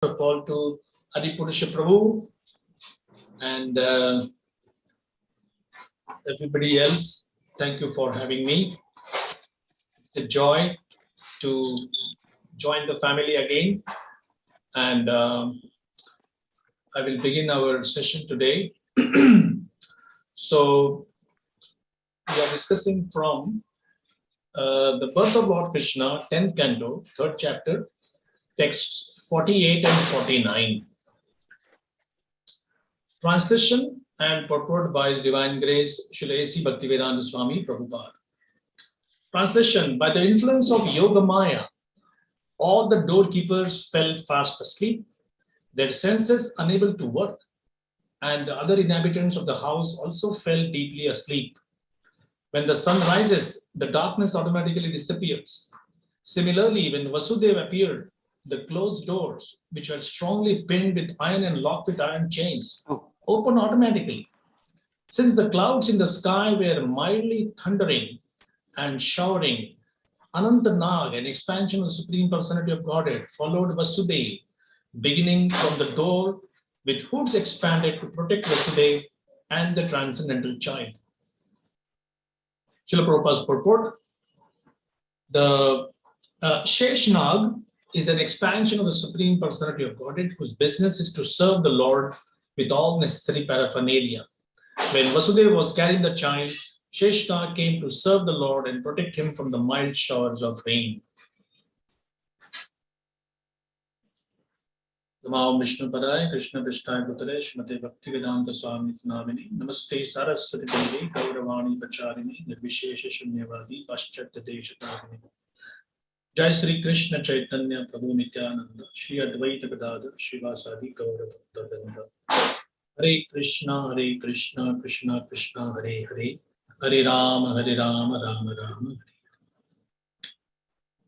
of all to Adipurusha Prabhu and everybody else. Thank you for having me. It's a joy to join the family again, and I will begin our session today. So we are discussing from the birth of Lord Krishna, 10th canto, 3rd chapter, texts 48 and 49. Translation and purport by His Divine Grace, Srila A.C. Bhaktivedanta Swami Prabhupada. Translation: by the influence of Yoga Maya, all the doorkeepers fell fast asleep, their senses unable to work, and the other inhabitants of the house also fell deeply asleep. When the sun rises, the darkness automatically disappears. Similarly, when Vasudeva appeared, the closed doors, which were strongly pinned with iron and locked with iron chains, opened automatically. Since the clouds in the sky were mildly thundering and showering, Anantanag, an expansion of the Supreme Personality of Godhead, followed Vasudeva, beginning from the door with hoods expanded to protect Vasudeva and the transcendental child. Srila Prabhupada's purport: the Sheshnag is an expansion of the Supreme Personality of Godhead whose business is to serve the Lord with all necessary paraphernalia. When Vasudeva was carrying the child, Sheshnag came to serve the Lord and protect him from the mild showers of rain. Namo Vishnu Padaya Krishna Vishnaya Bhutale Srimate Bhaktivedanta Swami Namini Namaste Saraswati Devi Gauravani Pacharini Nirvishesha Shunyavadi Paschatya Deshatavini. Jai Sri Krishna Chaitanya Prabhu Nityananda Shri Advaita Gadadhar Shivasadi Gauravata. Hare Krishna Krishna Krishna Hare Hare Hare Rama Rama Rama.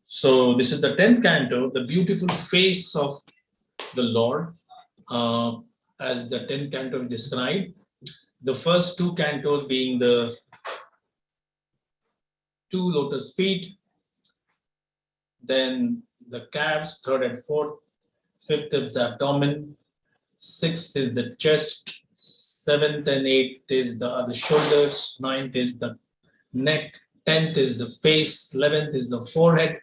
So this is the 10th canto, the beautiful face of the Lord, as the 10th canto described. The first two cantos being the two lotus feet, then the calves, 3rd and 4th, 5th is the abdomen, 6th is the chest, 7th and 8th is the shoulders, 9th is the neck, 10th is the face, 11th is the forehead,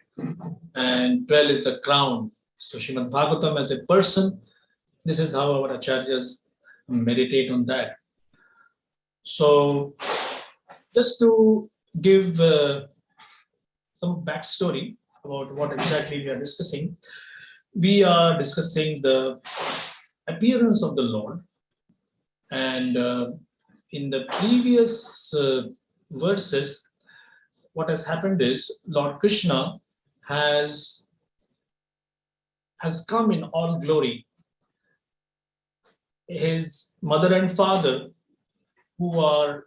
and 12th is the crown. So Srimad Bhagavatam as a person, this is how our acharyas meditate on that. So just to give some backstory about what exactly we are discussing the appearance of the Lord. And in the previous verses, what has happened is Lord Krishna has come in all glory. His mother and father, who are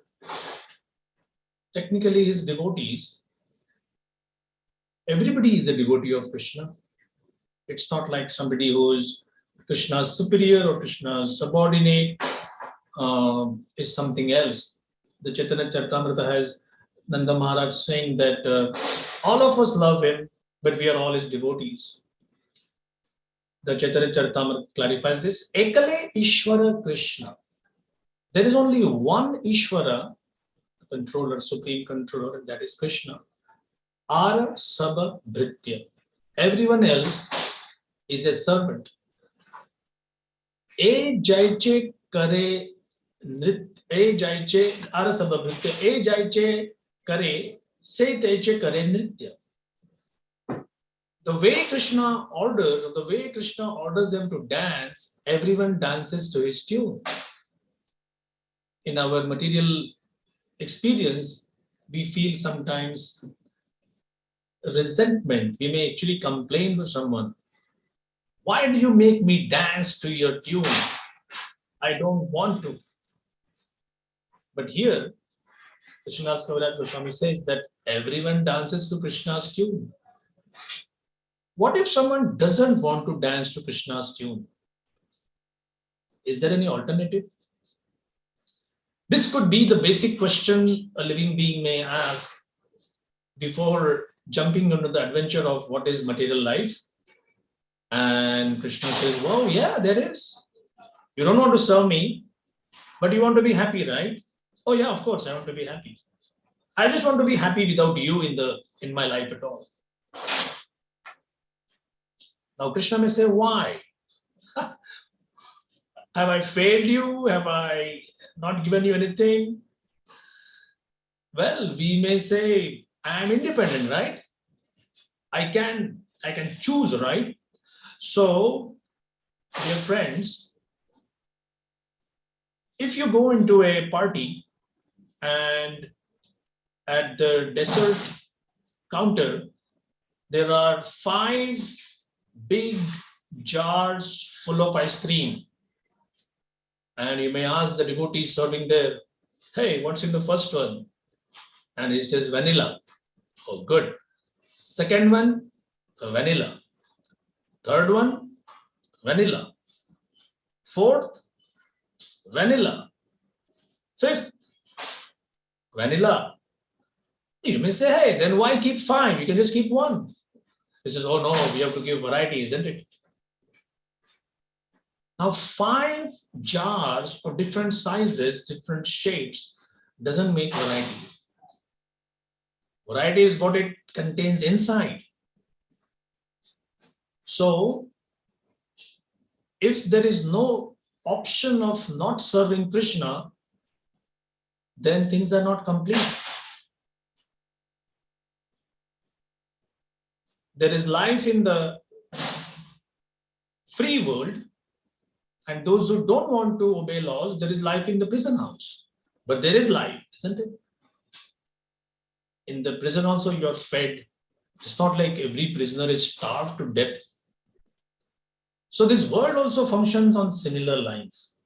technically his devotees, everybody is a devotee of Krishna. It's not like somebody who is Krishna's superior or Krishna's subordinate is something else. The Chaitanya Charitamrita has Nanda Maharaj saying that all of us love him, but we are all his devotees. The Chaitanya Charitamrita clarifies this. Ekale Ishvara Krishna. There is only one Ishvara, controller, supreme controller, and that is Krishna. Ara Sabha Bhritya. Everyone else is a servant. E Jaiche Kare Nrit. E Jaiche Ara Sabha Bhritya. E Jaiche Kare Se Taiche Kare Nritya. The way Krishna orders, or the way Krishna orders them to dance, everyone dances to his tune. In our material experience, we feel sometimes resentment. We may actually complain to someone. Why do you make me dance to your tune? I don't want to. But here, Krishnadas Kaviraj Goswami says that everyone dances to Krishna's tune. What if someone doesn't want to dance to Krishna's tune? Is there any alternative? This could be the basic question a living being may ask before jumping into the adventure of what is material life. And Krishna says, "Whoa, yeah, there is. You don't want to serve me, but you want to be happy, right? Oh yeah, of course, I want to be happy. I just want to be happy without you in my life at all." Now Krishna may say, "Why? Have I failed you? Have I not given you anything?" Well, we may say, "I am independent, right? I can choose, right?" So, dear friends, if you go into a party and at the dessert counter, there are 5 big jars full of ice cream. And you may ask the devotee serving there, "Hey, what's in the first one?" And he says, "Vanilla." Oh, good. Second one, vanilla. Third one, vanilla. Fourth, vanilla. Fifth, vanilla. You may say, "Hey, then why keep 5? You can just keep 1. He says, "Oh no, we have to give variety, isn't it?" Now, 5 jars of different sizes, different shapes, doesn't make variety. Variety is what it contains inside. So, if there is no option of not serving Krishna, then things are not complete. There is life in the free world, and those who don't want to obey laws, there is life in the prison house. But there is life, isn't it? In the prison also you are fed. It's not like every prisoner is starved to death. So this world also functions on similar lines.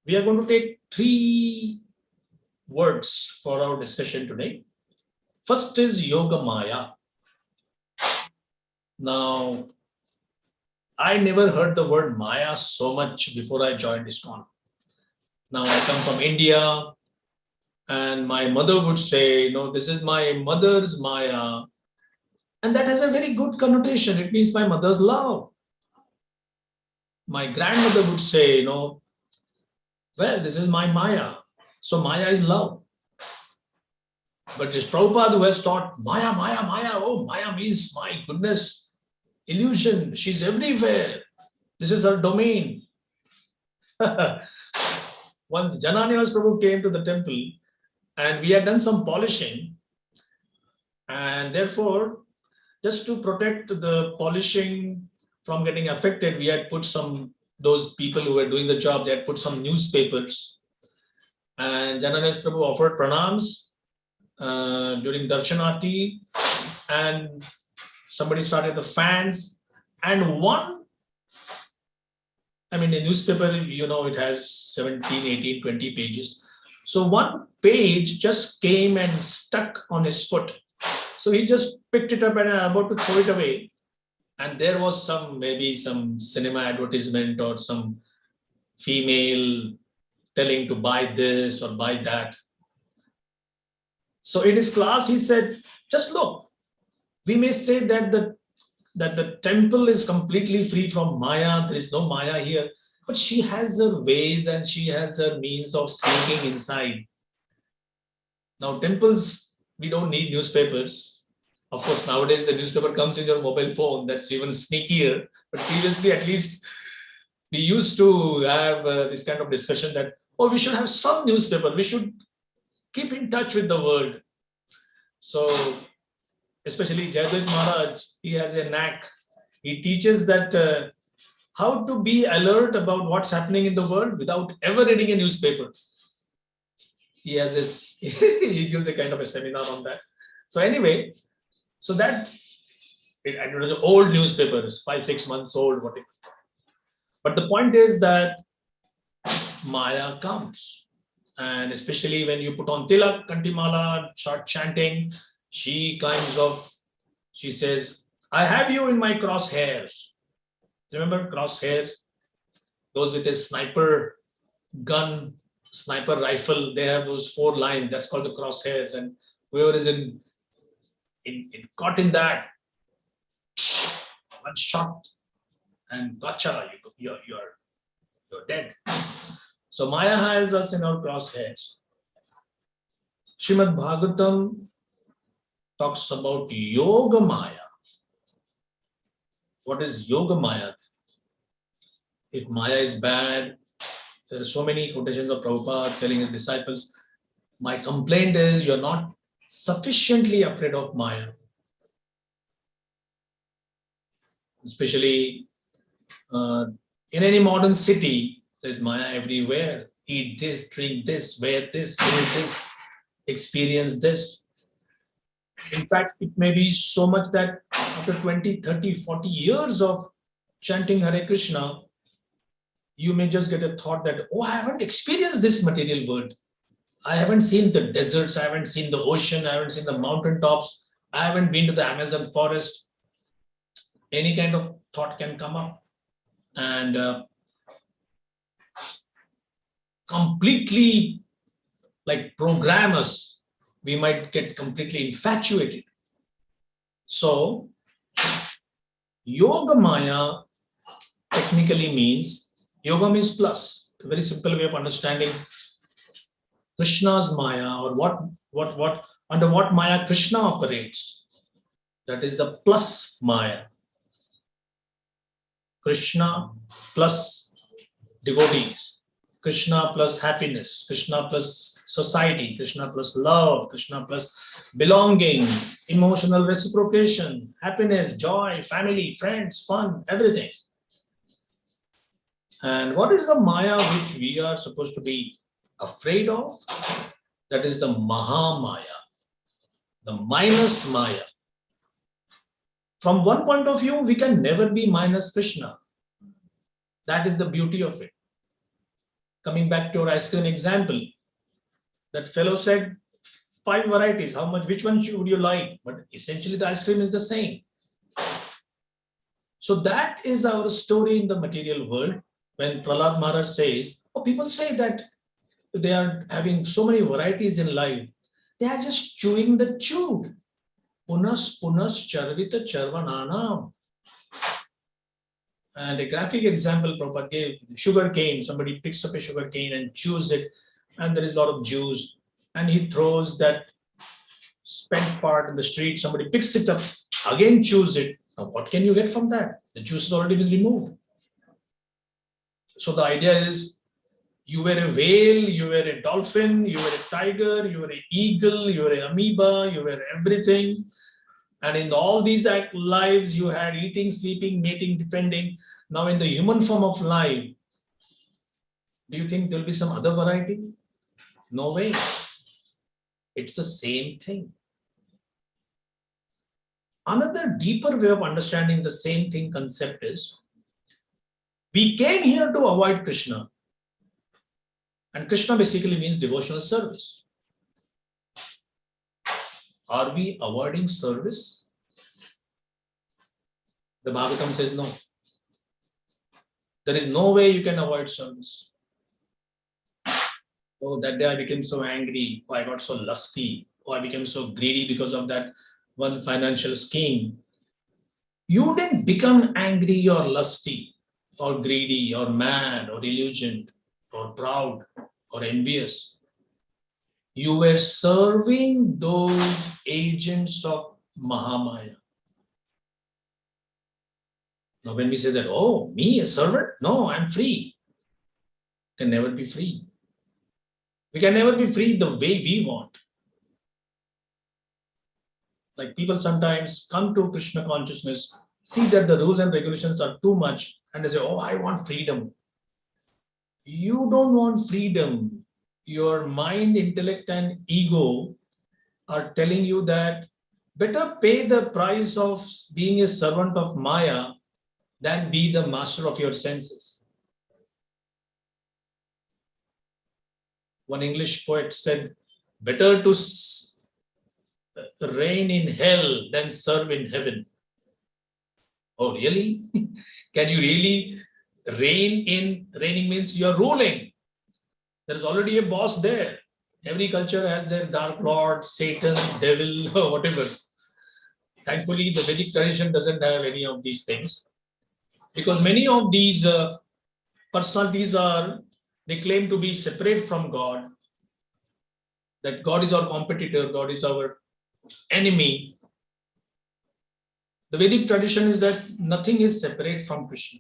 We are going to take 3 words for our discussion today. First is Yoga Maya. Now, I never heard the word Maya so much before I joined ISKCON. Now I come from India, and my mother would say, "No, this is my mother's Maya." And that has a very good connotation. It means my mother's love. My grandmother would say, "No, well, this is my Maya." So Maya is love. But this Prabhupada who has taught Maya, Maya, Maya, oh, Maya means, my goodness, illusion. She's everywhere. This is her domain. Once Jananivas Prabhu came to the temple and we had done some polishing, and therefore, just to protect the polishing from getting affected, we had put those people who were doing the job, they had put some newspapers. And Jananivas Prabhu offered pranams during Darshanarti, and somebody started the fans, and a newspaper, it has 17, 18, 20 pages. So one page just came and stuck on his foot. So he just picked it up and about to throw it away. And there was maybe some cinema advertisement or some female telling to buy this or buy that. So in his class, he said, "Just look, we may say that the temple is completely free from Maya. There is no Maya here. But she has her ways and she has her means of sneaking inside." Now, temples, we don't need newspapers. Of course, nowadays the newspaper comes in your mobile phone. That's even sneakier. But previously, at least, we used to have this kind of discussion that, oh, we should have some newspaper. We should keep in touch with the world. So, especially Jayadeva Maharaj, he has a knack. He teaches that how to be alert about what's happening in the world without ever reading a newspaper. He has this, he gives a kind of a seminar on that. So anyway, so that, it was an old newspaper, 5-6 months old, whatever. But the point is that Maya comes. And especially when you put on tilak, kantimala, start chanting, she says, "I have you in my crosshairs." Remember crosshairs? Those with a sniper gun, sniper rifle, they have those 4 lines. That's called the crosshairs. And whoever is caught in that, one shot, and gotcha, you're dead. So Maya has us in our crosshairs. Srimad Bhagavatam talks about Yoga Maya. What is Yoga Maya? If Maya is bad, there are so many quotations of Prabhupada telling his disciples, my complaint is you're not sufficiently afraid of Maya. Especially in any modern city, there's Maya everywhere. Eat this, drink this, wear this, do this, experience this. In fact, it may be so much that after 20, 30, 40 years of chanting Hare Krishna, you may just get a thought that, oh, I haven't experienced this material world. I haven't seen the deserts, I haven't seen the ocean, I haven't seen the mountaintops, I haven't been to the Amazon forest. Any kind of thought can come up and completely like program us. We might get completely infatuated. So, Yoga Maya technically means, yoga means plus. A very simple way of understanding Krishna's Maya, or under what Maya Krishna operates. That is the plus Maya. Krishna plus devotees, Krishna plus happiness, Krishna plus society, Krishna plus love, Krishna plus belonging, emotional reciprocation, happiness, joy, family, friends, fun, everything. And what is the Maya which we are supposed to be afraid of? That is the Maha Maya, the minus Maya. From one point of view, we can never be minus Krishna. That is the beauty of it. Coming back to our ice cream example, that fellow said 5 varieties. Which one would you like? But essentially the ice cream is the same. So that is our story in the material world. When Prahlad Maharaj says, people say that they are having so many varieties in life. They are just chewing the chewed. Punas charvita charvananam. And a graphic example Prabhupada gave, sugar cane. Somebody picks up a sugar cane and chews it, and there is a lot of juice. And he throws that spent part in the street. Somebody picks it up, again chews it. Now, what can you get from that? The juice has already been removed. So the idea is, you were a whale, you were a dolphin, you were a tiger, you were an eagle, you were an amoeba, you were everything. And in all these lives, you had eating, sleeping, mating, defending. Now in the human form of life, do you think there will be some other variety? No way. It's the same thing. Another deeper way of understanding the same thing concept is, we came here to avoid Krishna. And Krishna basically means devotional service. Are we avoiding service? The Bhagavatam says no. There is no way you can avoid service. Oh, that day I became so angry. Oh, I got so lusty. Oh, I became so greedy because of that one financial scheme. You didn't become angry or lusty or greedy or mad or illusioned or proud or envious. You were serving those agents of Mahamaya. Now when we say that, oh, me a servant? No, I'm free. Can never be free. We can never be free the way we want. Like people sometimes come to Krishna consciousness, see that the rules and regulations are too much, and they say, oh, I want freedom. You don't want freedom. Your mind, intellect, and ego are telling you that better pay the price of being a servant of Maya than be the master of your senses. One English poet said, better to reign in hell than serve in heaven. Oh, really? Can you really reign in? Reigning means you're ruling. There is already a boss there. Every culture has their dark lord, Satan, devil, or whatever. Thankfully, the Vedic tradition doesn't have any of these things. Because many of these personalities they claim to be separate from God, that God is our competitor, God is our enemy. The Vedic tradition is that nothing is separate from Krishna.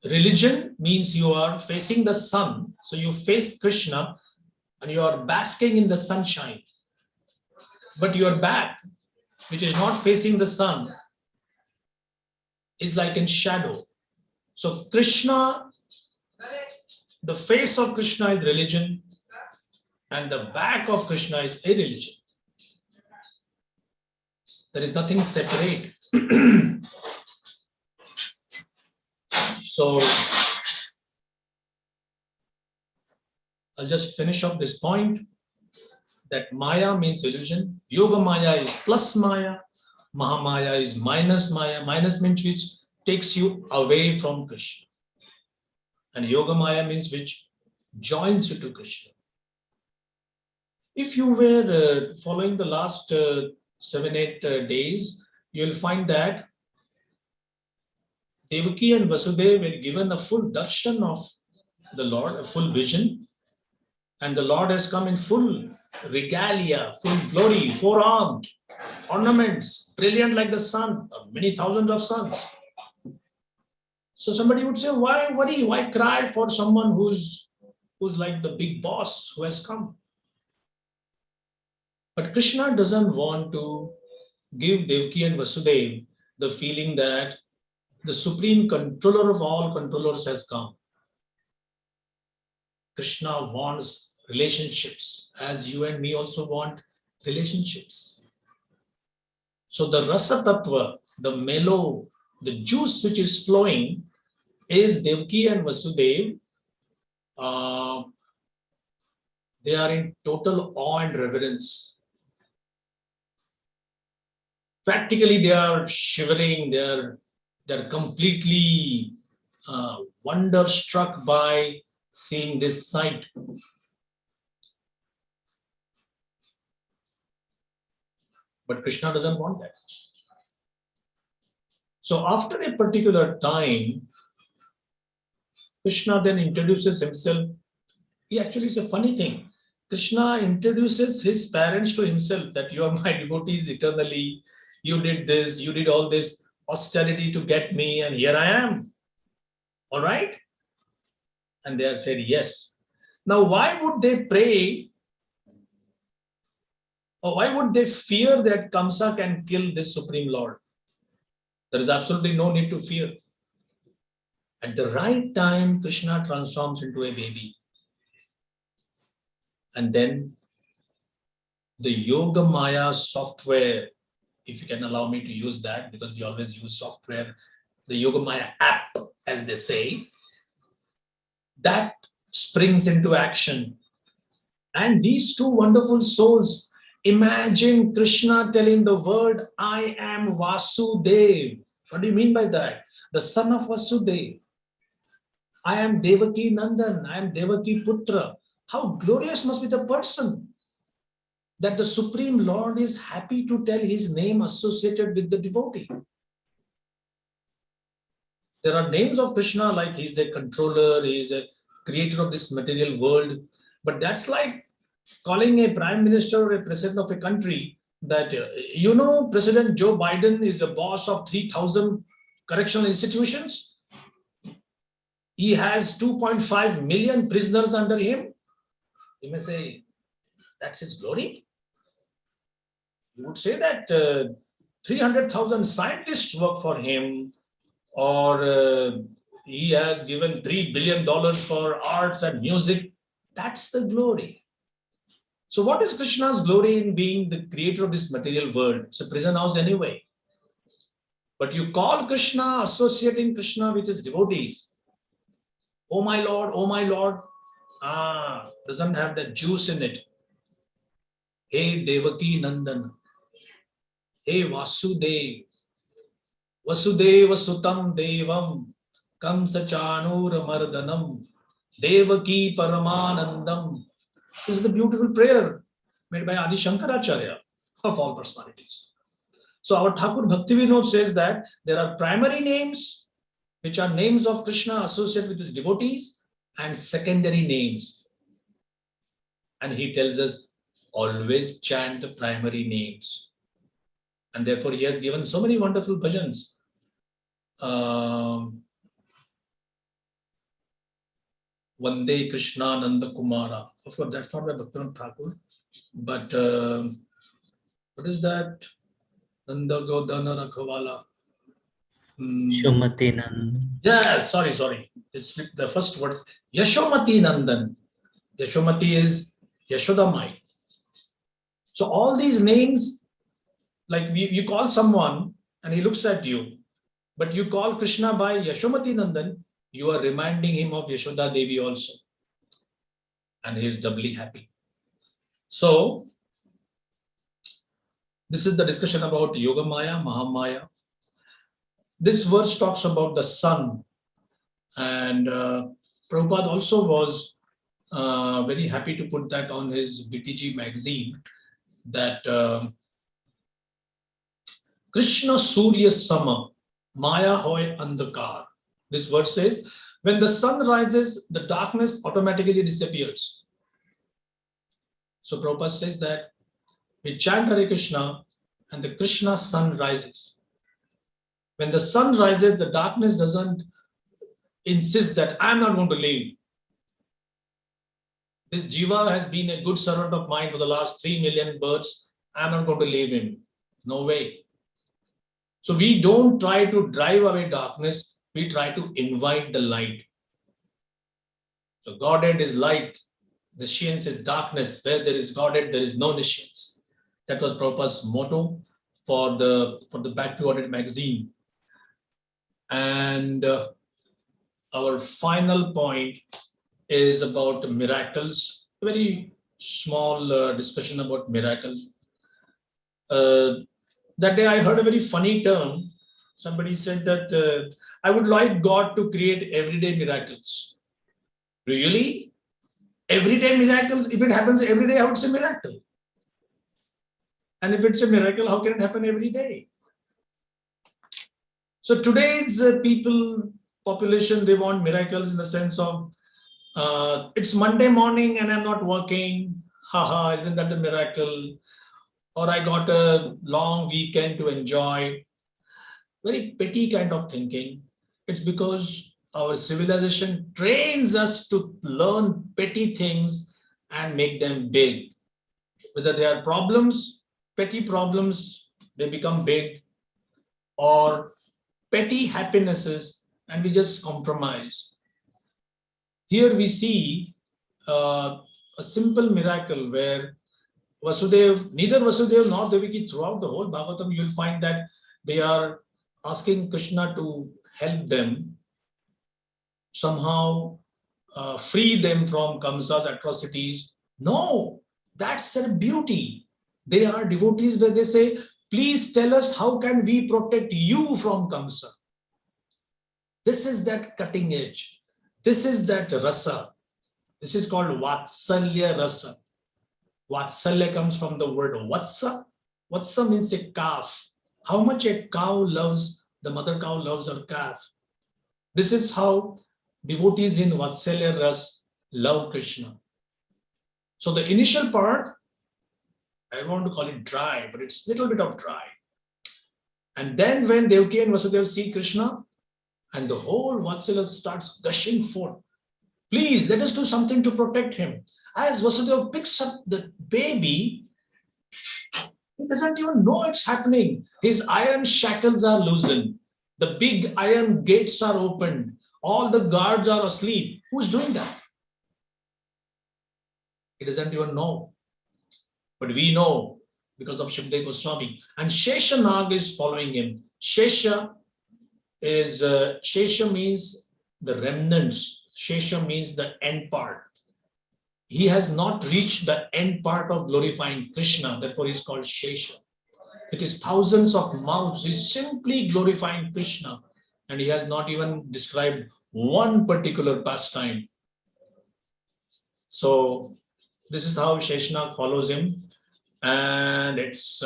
Religion means you are facing the sun, so you face Krishna and you are basking in the sunshine. But your back, which is not facing the sun, is like in shadow. So Krishna, the face of Krishna is religion, and the back of Krishna is irreligion. There is nothing separate. So I'll just finish off this point that Maya means illusion. Yoga Maya is plus Maya. Mahamaya is minus Maya. Minus means which takes you away from Krishna. And Yoga Maya means which joins you to Krishna. If you were following the last 7-8 days, you will find that Devaki and Vasudeva were given a full darshan of the Lord, a full vision. And the Lord has come in full regalia, full glory, four-armed, ornaments, brilliant like the sun, many thousands of suns. So somebody would say, why worry? Why cry for someone who's like the big boss who has come? But Krishna doesn't want to give Devaki and Vasudeva the feeling that the supreme controller of all controllers has come. Krishna wants relationships, as you and me also want relationships. So the rasa tattva, the mellow, the juice which is flowing is Devaki and Vasudeva. They are in total awe and reverence. Practically, they are shivering. They're completely wonderstruck by seeing this sight. But Krishna doesn't want that. So after a particular time, Krishna then introduces himself. He actually is a funny thing. Krishna introduces his parents to himself, that you are my devotees eternally. You did this, you did all this austerity to get me, and here I am. All right? And they are said, yes. Now, why would they pray? Or why would they fear that Kamsa can kill this Supreme Lord? There is absolutely no need to fear. At the right time, Krishna transforms into a baby. And then the Yoga Maya software, if you can allow me to use that, because we always use software, the Yoga Maya app, as they say, that springs into action. And these two wonderful souls, imagine Krishna telling the word, I am Vasudeva. What do you mean by that? The son of Vasudeva. I am Devaki Nandan. I am Devaki Putra. How glorious must be the person that the Supreme Lord is happy to tell his name associated with the devotee. There are names of Krishna like he is a controller, he is a creator of this material world. But that's like calling a prime minister or a president of a country that, President Joe Biden is the boss of 3,000 correctional institutions. He has 2.5 million prisoners under him. You may say, that's his glory. You would say that 300,000 scientists work for him, or he has given $3 billion for arts and music. That's the glory. So what is Krishna's glory in being the creator of this material world? It's a prison house anyway. But you call Krishna, associating Krishna with his devotees. Oh my Lord, doesn't have that juice in it. Hey Devaki Nandan. Hey Vasudeva. Vasudeva Sutam Devam. Kamsa Chanura Mardanam. Devaki Paramanandam. This is the beautiful prayer made by Adi Shankaracharya of all personalities. So our Thakur Bhaktivinod says that there are primary names, which are names of Krishna associated with his devotees, and secondary names. And he tells us, always chant the primary names. And therefore he has given so many wonderful bhajans. Vande Krishna Nanda Kumara. Of course, that's not by Bhaktivinoda Thakur. But what is that? Nanda Godana Rakhavala. Shumati Nanda. Yeah, sorry. It's the first word. Yashomati Nandan. Yashomati is Yashodamai. So all these names, like you call someone and he looks at you, but you call Krishna by Yashomati Nandan, you are reminding him of Yashoda Devi also. And he is doubly happy. So this is the discussion about Yogamaya, Mahamaya. This verse talks about the sun. And Prabhupada also was very happy to put that on his BTG magazine, that Krishna Surya Sama, Maya Hoy Andhakar. This verse says, when the sun rises, the darkness automatically disappears. So Prabhupada says that we chant Hare Krishna and the Krishna sun rises. When the sun rises, the darkness doesn't insist that I'm not going to leave. This Jiva has been a good servant of mine for the last 3 million births. I'm not going to leave him. No way. So we don't try to drive away darkness. We try to invite the light. So Godhead is light. Niscience is darkness. Where there is Godhead, there is no Niscience. That was Prabhupada's motto for the Back to Godhead magazine. And our final point is about miracles. A very small discussion about miracles. That day I heard a very funny term. Somebody said that I would like God to create everyday miracles. Really? Everyday miracles? If it happens every day, I would say miracle. And if it's a miracle, how can it happen every day? So today's population, they want miracles in the sense of, it's Monday morning and I'm not working. Haha, isn't that a miracle? Or I got a long weekend to enjoy. Very petty kind of thinking. It's because our civilization trains us to learn petty things and make them big. Whether they are problems, petty problems, they become big, or petty happinesses, and we just compromise. Here we see a simple miracle where neither Vasudev nor Devaki, throughout the whole Bhagavatam, you will find that they are asking Krishna to help them somehow free them from Kamsa's atrocities. No, that's their beauty. They are devotees where they say, please tell us how can we protect you from Kamsa. This is that cutting edge. This is that rasa. This is called Vatsalya rasa. Vatsalya comes from the word Vatsa. Vatsa means a calf. How much a cow loves, the mother cow loves her calf. This is how devotees in Vatsalya Ras love Krishna. So the initial part, I want to call it dry, but it's a little bit of dry. And then when Devaki and Vasudeva see Krishna, and the whole Vatsalya starts gushing forth, please let us do something to protect him. As Vasudeva picks up the baby, he doesn't even know it's happening. His iron shackles are loosened. The big iron gates are opened. All the guards are asleep. Who's doing that? He doesn't even know. But we know because of Shukdev Goswami. And Sheshanag is following him. Shesha means the remnants. Shesha means the end part. He has not reached the end part of glorifying Krishna. Therefore, he's called Shesha. It is thousands of mouths. He's simply glorifying Krishna. And he has not even described one particular pastime. So this is how Sheshanag follows him. And it's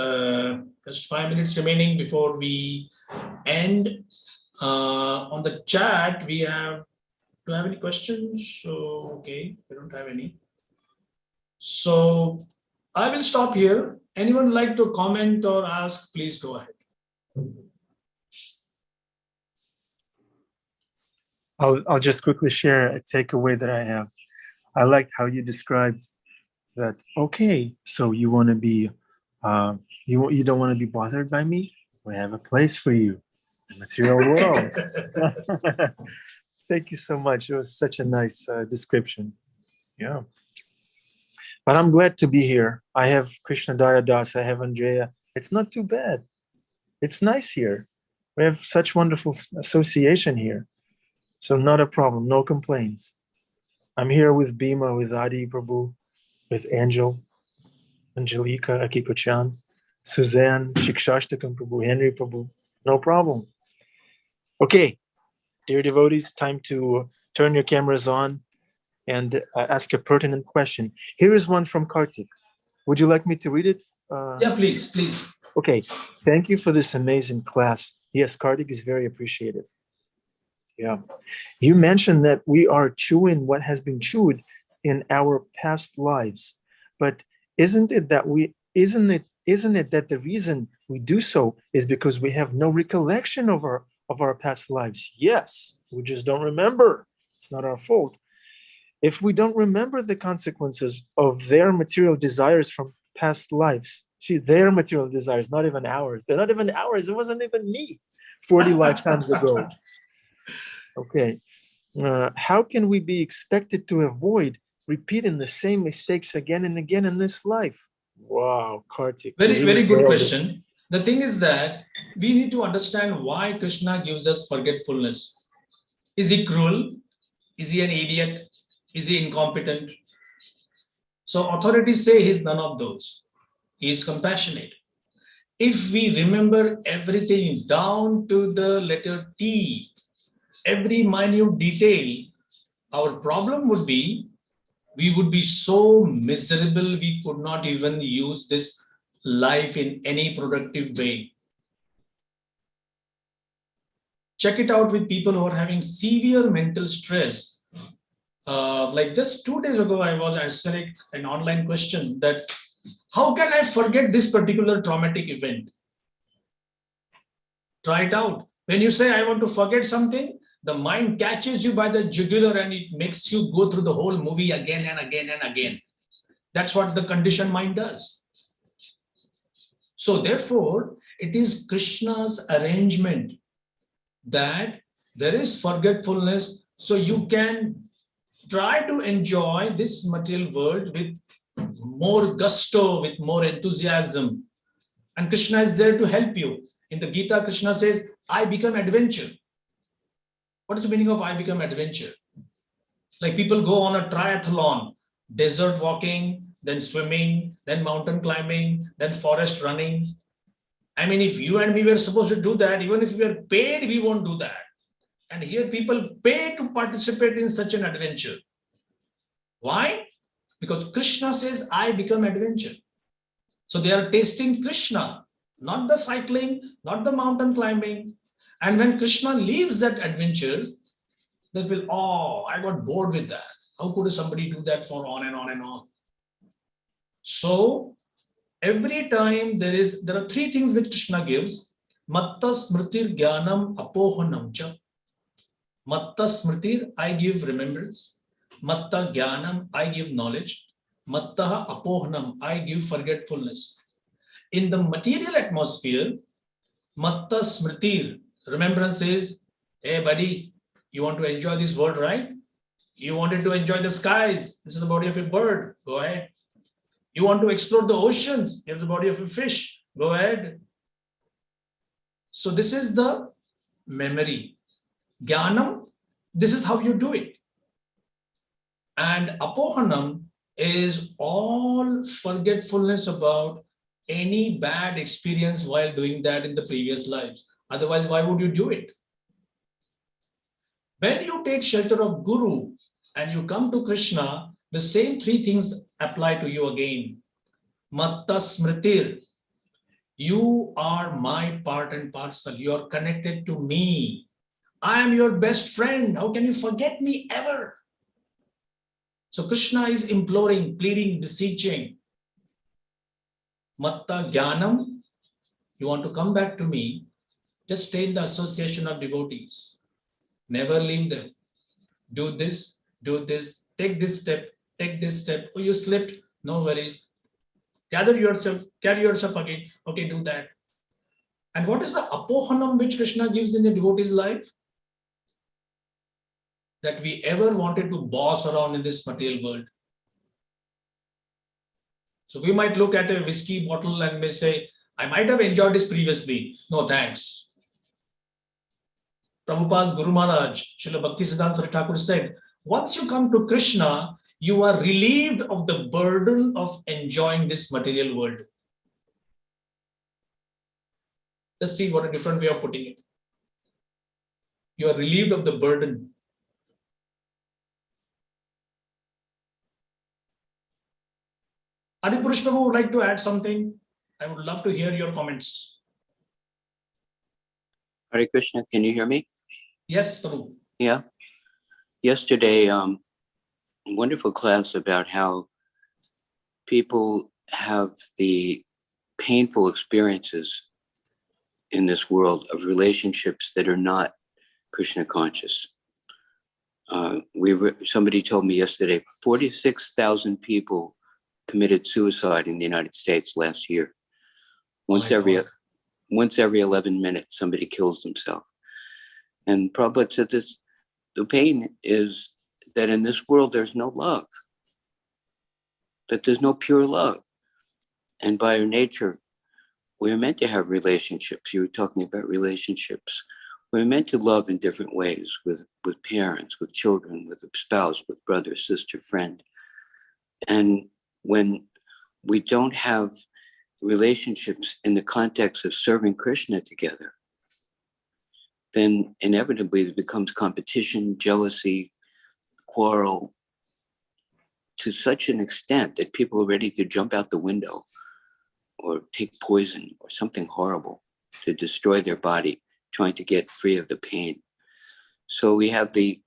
Just 5 minutes remaining before we end. On the chat, do you have any questions? So, okay, we don't have any. So I will stop here. Anyone like to comment or ask, please go ahead. I'll just quickly share a takeaway that I have. I liked how you described that. Okay, so you want to be, you don't want to be bothered by me. We have a place for you, the material world. Thank you so much. It was such a nice description. Yeah. But I'm glad to be here. I have Krishna Dayadas, I have Andrea. It's not too bad. It's nice here. We have such wonderful association here. So not a problem, no complaints. I'm here with Bhima, with Adi Prabhu, with Angel, Angelica, Akiko-chan, Suzanne, Shikshashtakam Prabhu, Henry Prabhu. No problem. Okay, dear devotees, time to turn your cameras on and ask a pertinent question. Here is one from Kartik. Would you like me to read it? Yeah, please, please. Okay, thank you for this amazing class. Yes, Kartik is very appreciative. Yeah, you mentioned that we are chewing what has been chewed in our past lives, but isn't it that the reason we do so is because we have no recollection of our past lives? Yes, we just don't remember. It's not our fault. If we don't remember the consequences of their material desires from past lives, see, their material desires, not even ours. They're not even ours. It wasn't even me 40 lifetimes ago. Okay. How can we be expected to avoid repeating the same mistakes again and again in this life? Wow, Kartik. Very good question. The thing is that we need to understand why Krishna gives us forgetfulness. Is he cruel? Is he an idiot? Is he incompetent? So authorities say he's none of those. He is compassionate. If we remember everything down to the letter T, every minute detail, our problem would be, we would be so miserable we could not even use this life in any productive way. Check it out with people who are having severe mental stress. Like just 2 days ago, I was answering an online question that, how can I forget this particular traumatic event? Try it out. When you say, I want to forget something, the mind catches you by the jugular and it makes you go through the whole movie again and again and again. That's what the conditioned mind does. So therefore, it is Krishna's arrangement that there is forgetfulness, so you can try to enjoy this material world with more gusto, with more enthusiasm. And Krishna is there to help you. In the Gita, Krishna says, I become adventure. What is the meaning of I become adventure? Like people go on a triathlon, desert walking, then swimming, then mountain climbing, then forest running. I mean, if you and me were supposed to do that, even if we are paid, we won't do that. And here people pay to participate in such an adventure. Why? Because Krishna says, I become adventure. So they are tasting Krishna, not the cycling, not the mountain climbing. And when Krishna leaves that adventure, they will, oh, I got bored with that. How could somebody do that for on and on and on? So every time there are 3 things which Krishna gives. Matta smritir jnanam apohanam cha. Matta smritir, I give remembrance. Matta jnanam, I give knowledge. Matta apohanam, I give forgetfulness. In the material atmosphere, Matta smritir, remembrance is, hey buddy, you want to enjoy this world, right? You wanted to enjoy the skies. This is the body of a bird. Go ahead. You want to explore the oceans. Here's the body of a fish. Go ahead. So this is the memory. Jnanam, this is how you do it. And apohanam is all forgetfulness about any bad experience while doing that in the previous lives. Otherwise, why would you do it? When you take shelter of Guru and you come to Krishna, the same 3 things apply to you again. Matta smritir. You are my part and parcel. You are connected to me. I am your best friend. How can you forget me ever? So Krishna is imploring, pleading, beseeching. Matta Jnanam, you want to come back to me, just stay in the association of devotees. Never leave them. Do this, take this step, take this step. Oh, you slipped, no worries. Gather yourself, carry yourself again. Okay, do that. And what is the apohanam which Krishna gives in the devotee's life? That we ever wanted to boss around in this material world. So we might look at a whiskey bottle and may say, I might have enjoyed this previously. No thanks. Prabhupada's Guru Maharaj, Srila Bhaktisiddhanta Thakur said, once you come to Krishna, you are relieved of the burden of enjoying this material world. Let's see what a different way of putting it. You are relieved of the burden. Adipurush Prabhu would like to add something. I would love to hear your comments. Hare Krishna, can you hear me? Yes, Prabhu. Yeah. Yesterday, wonderful class about how people have the painful experiences in this world of relationships that are not Krishna conscious. Somebody told me yesterday, 46,000 people committed suicide in the United States last year. Once every 11 minutes, somebody kills themselves. And Prabhupada said this, the pain is that in this world, there's no love, that there's no pure love. And by our nature, we're meant to have relationships. You were talking about relationships. We're meant to love in different ways with parents, with children, with a spouse, with brother, sister, friend. And when we don't have relationships in the context of serving Krishna together, then inevitably it becomes competition, jealousy, quarrel, to such an extent that people are ready to jump out the window or take poison or something horrible to destroy their body, trying to get free of the pain. So we have the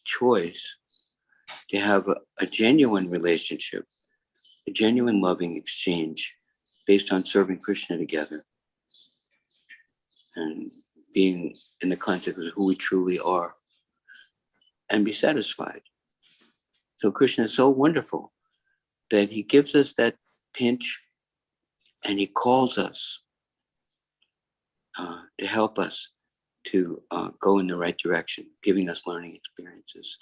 choice to have a genuine relationship, a genuine loving exchange based on serving Krishna together and being in the context of who we truly are and be satisfied. So Krishna is so wonderful that he gives us that pinch and he calls us to help us to go in the right direction, giving us learning experiences.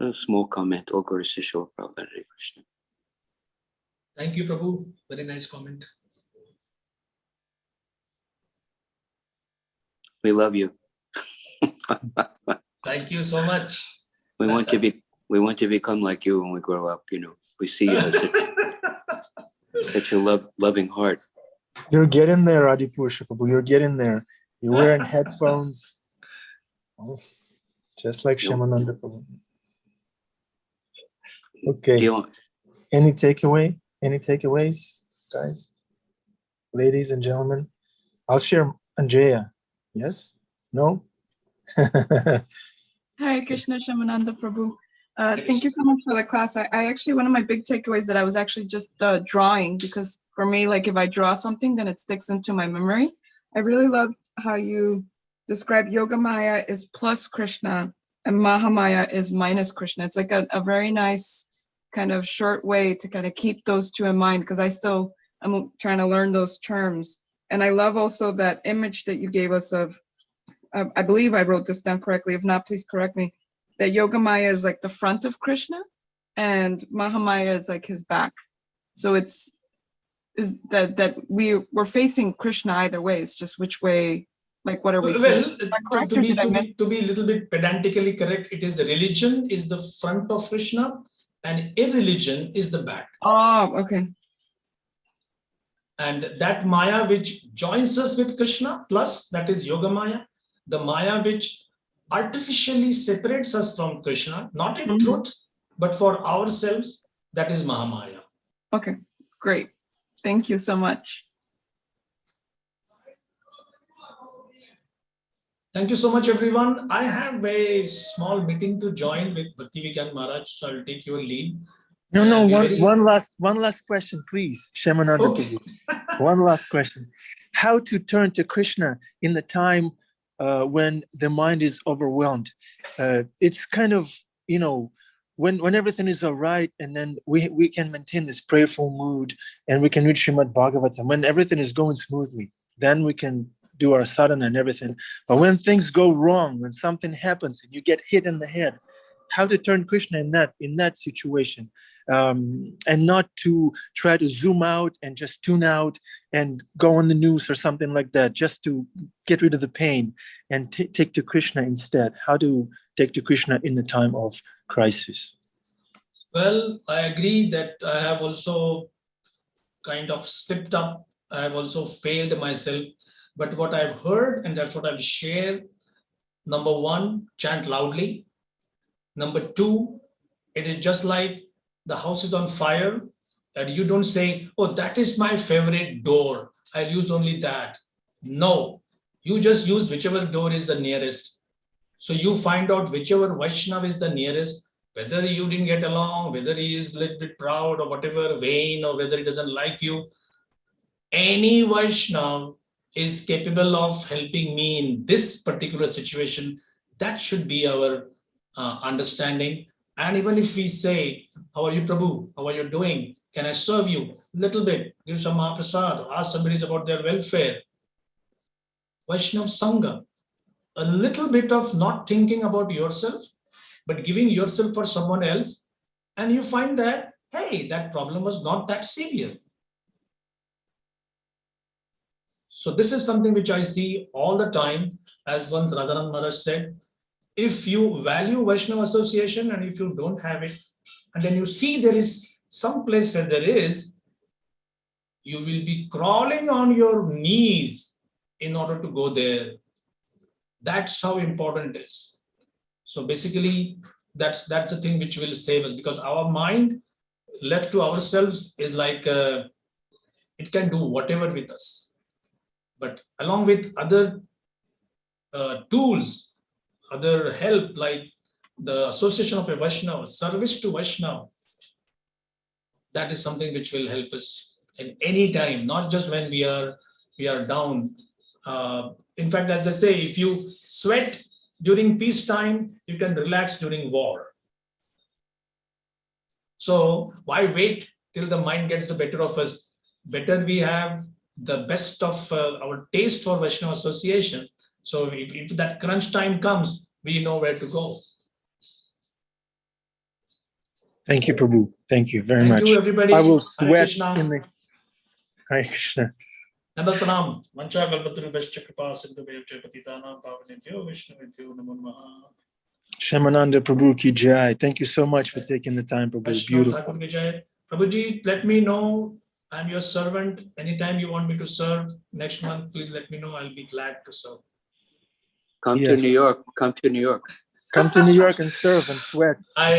A small comment. All glory to Srila Prabhupada. Hare Krishna. Thank you, Prabhu. Very nice comment. We love you. Thank you so much. We want to become like you when we grow up. You know, we see you as such a loving heart. You're getting there, Adipurush Prabhu. You're getting there. You're wearing headphones. Oh, just like Shyamananda Prabhu. Okay. Any takeaways, guys? Ladies and gentlemen? I'll share Andrea. Yes? No? Hare Krishna, Shyamananda Prabhu. Thank you so much for the class. I actually, one of my big takeaways that I was actually just drawing, because for me, like if I draw something, then it sticks into my memory. I really loved how you describe Yogamaya is plus Krishna and Mahamaya is minus Krishna. It's like a very nice kind of short way to kind of keep those two in mind, because I'm trying to learn those terms. And I love also that image that you gave us of, I believe I wrote this down correctly. If not, please correct me. That Yogamaya is like the front of Krishna and Mahamaya is like his back. So is that we're facing Krishna either way. It's just which way, like what are we saying? To be a little bit pedantically correct, it is the religion is the front of Krishna and irreligion is the back. Oh, okay. And that Maya which joins us with Krishna, plus that is Yogamaya, the Maya which artificially separates us from Krishna, not in truth, but for ourselves, that is Mahamaya. Okay, great. Thank you so much. Thank you so much, everyone. I have a small meeting to join with Bhakti Vigyan Maharaj, so I'll take your lead. No, And be one very- last question, please. Shyamananda Okay. Prabhu. One last question. How to turn to Krishna in the time when the mind is overwhelmed? It's kind of, when everything is all right, and then we can maintain this prayerful mood, and we can read Srimad Bhagavatam. When everything is going smoothly, then we can do our sadhana and everything. But when things go wrong, when something happens and you get hit in the head, how to turn Krishna in that situation, and not to try to zoom out and just tune out and go on the news or something like that, just to get rid of the pain and take to Krishna instead. How to take to Krishna in the time of crisis? Well, I agree that I have also kind of slipped up. I have also failed myself. But what I've heard, and that's what I'll share. Number one, chant loudly. Number two, it is just like the house is on fire, and you don't say, oh, that is my favorite door, I'll use only that. No, you just use whichever door is the nearest. So you find out whichever Vaishnav is the nearest, whether you didn't get along, whether he is a little bit proud or whatever, vain, or whether he doesn't like you. Any Vaishnav is capable of helping me in this particular situation. That should be our understanding. And even if we say, how are you, Prabhu? How are you doing? Can I serve you? Little bit, give some Mahaprasad, ask somebody about their welfare. Vaishnav Sangha, a little bit of not thinking about yourself, but giving yourself for someone else. And you find that, hey, that problem was not that severe. So this is something which I see all the time. As once Radhanand Maharaj said, if you value Vaishnava association and if you don't have it, and then you see there is some place where there is, you will be crawling on your knees in order to go there. That's how important it is. So basically, that's the thing which will save us, because our mind left to ourselves is like it can do whatever with us. But along with other tools, other help, like the association of a Vaishnava, service to Vaishnava, that is something which will help us in any time, not just when we are down. In fact, as I say, if you sweat during peacetime, you can relax during war. So why wait till the mind gets the better of us? Better we have the best of our taste for Vaishnava association. So if that crunch time comes, we know where to go. Thank you, Prabhu. Thank you very Thank much. you, everybody. I will Hare sweat Krishna. in the Hare Krishna. Nandal Pranam. Mancha Galpatrubhascha Kripa Sindhubhyo Patitanam Pavanebhyo Vaishnavebhyo Namo Namaha. Shyamananda Prabhu ki jai. Thank you so much for taking the time, Prabhu. Vaishnav Beautiful. Thakur Vijay. Prabhuji, let me know. I'm your servant. Anytime you want me to serve next month, please let me know. I'll be glad to serve. Come to Yes. New York. Come to New York. Come to New York and serve and sweat. I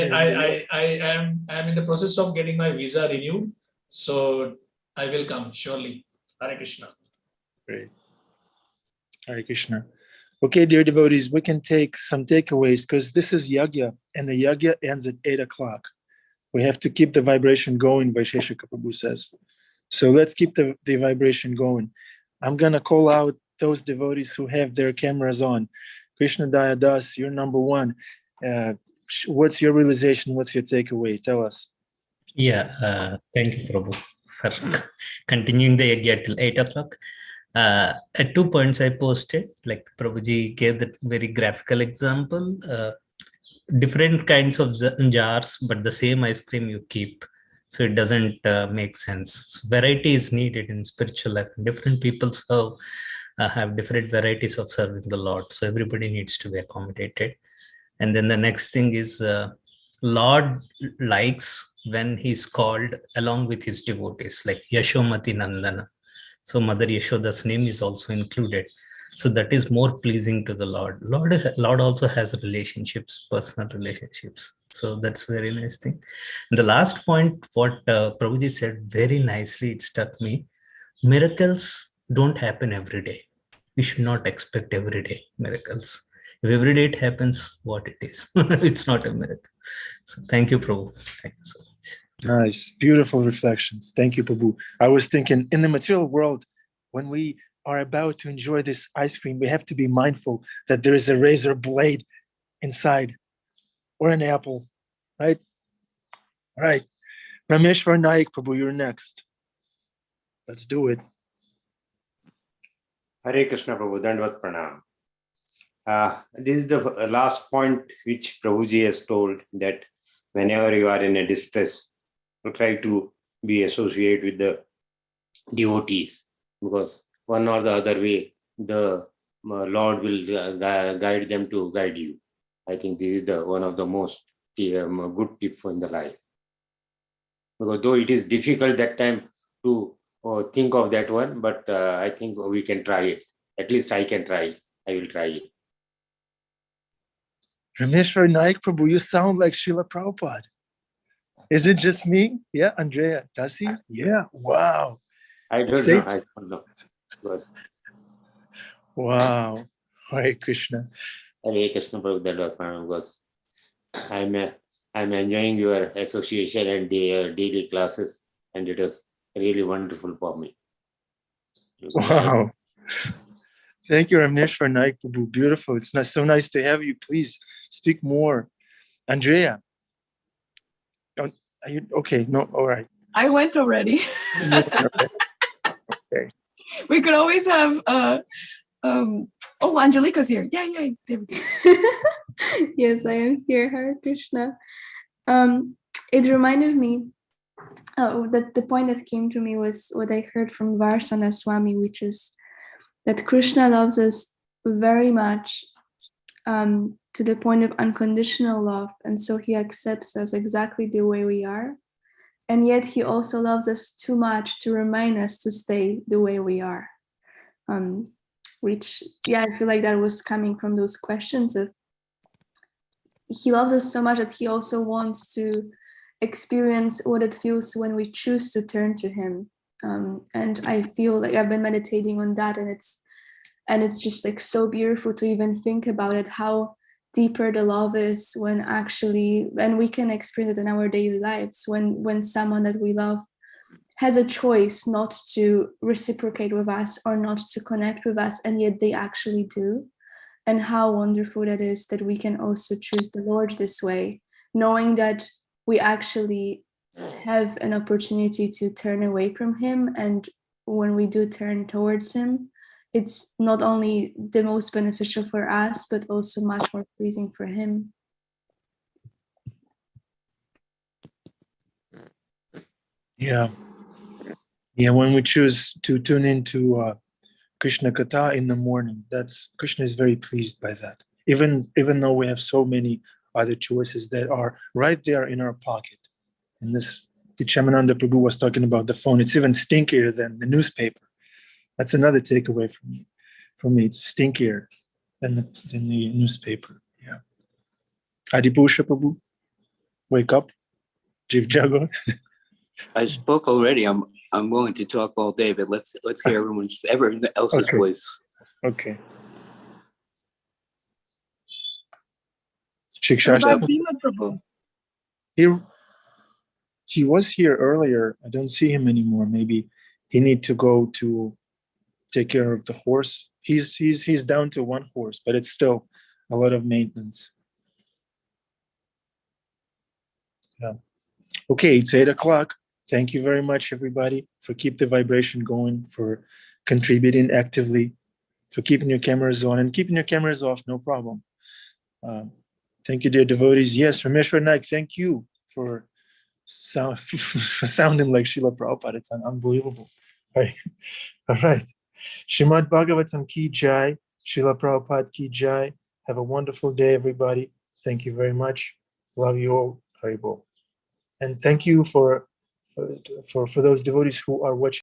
am in the process of getting my visa renewed, so I will come surely. Hare Krishna. Great. Hare Krishna. Okay, dear devotees, we can take some takeaways because this is yagya, and the yagya ends at 8 o'clock. We have to keep the vibration going, Vaisheshika Prabhu says. So let's keep the vibration going. I'm going to call out those devotees who have their cameras on. Krishna Daya Das, you're number one. What's your realization? What's your takeaway? Tell us. Yeah, thank you, Prabhu, for continuing the yagya till 8 o'clock. At 2 points I posted, like Prabhuji gave that very graphical example. Different kinds of jars, but the same ice cream you keep. So it doesn't make sense. So variety is needed in spiritual life. Different people serve, have different varieties of serving the Lord. So everybody needs to be accommodated. And then the next thing is Lord likes when he's called along with his devotees, like Yashomati Nandana. So Mother Yashoda's name is also included. So that is more pleasing to the Lord. Lord also has relationships, personal relationships. So that's very nice thing. And the last point, what Prabhuji said very nicely, it struck me. Miracles don't happen every day. We should not expect every day miracles. If every day it happens, what it is, it's not a miracle. So thank you, Prabhu. Thank you so much. Nice, beautiful reflections. Thank you, Prabhu. I was thinking, in the material world, when we are about to enjoy this ice cream, we have to be mindful that there is a razor blade inside, or an apple, right? All right. Rameshwar Naik, Prabhu, you're next. Let's do it. Hare Krishna Prabhu, Dandvat Pranam. This is the last point which Prabhuji has told, that whenever you are in a distress, to try to be associated with the devotees, because one or the other way, the Lord will guide them to guide you. I think this is the one of the most good tip in the life. Because though it is difficult that time to think of that one, but I think we can try it. At least I can try it. I will try it. Rameshwar Naik, Prabhu, you sound like Srila Prabhupada. Is it just me? Yeah, Andrea, Tasi? Yeah, wow. I don't Safe. know. I don't know. But Wow. Hare Krishna. Hare Krishna Prabhu, because I'm enjoying your association and daily classes, and it was really wonderful for me. Wow. Thank you, Rameshwar Naik, Prabhu. Beautiful. It's not so nice to have you. Please speak more. Andrea. Are you okay? No, all right. I went already. Okay. We could always have Angelica's here. Yay. There we go. Yes, I am here. Hare Krishna. It reminded me that the point that came to me was what I heard from Varsana Swami, which is that Krishna loves us very much, to the point of unconditional love, and so he accepts us exactly the way we are, and yet he also loves us too much to remind us to stay the way we are. Which, yeah, I feel like that was coming from those questions of, he loves us so much that he also wants to experience what it feels when we choose to turn to him. And I feel like I've been meditating on that, and it's just like so beautiful to even think about it, how deeper the love is when we can experience it in our daily lives, when someone that we love has a choice not to reciprocate with us or not to connect with us, and yet they actually do. And how wonderful that is that we can also choose the Lord this way, knowing that we actually have an opportunity to turn away from him. And when we do turn towards him, it's not only the most beneficial for us, but also much more pleasing for him. Yeah. Yeah, when we choose to tune into Krishna Katha in the morning, Krishna is very pleased by that. Even though we have so many other choices that are right there in our pocket. And this, the Shyamananda Prabhu was talking about the phone. It's even stinkier than the newspaper. That's another takeaway from me. It's stinkier than the newspaper. Yeah. Adipusha Prabhu, wake up. Jiv Jago. I spoke already. I'm willing to talk all day, but let's hear everyone else's voice. Okay. What Shiksha. about Bhima Prabhu? He was here earlier. I don't see him anymore. Maybe he need to go to take care of the horse. He's down to one horse, but it's still a lot of maintenance. Yeah. Okay, it's 8:00. Thank you very much, everybody, for keep the vibration going, for contributing actively, for keeping your cameras on and keeping your cameras off, no problem. Thank you, dear devotees. Yes, Rameshwar Naik, thank you for sounding like Srila Prabhupada. It's unbelievable. All right. Srimad Bhagavatam ki jai, Srila Prabhupada ki jai. Have a wonderful day, everybody. Thank you very much. Love you all. Haribol. And thank you for those devotees who are watching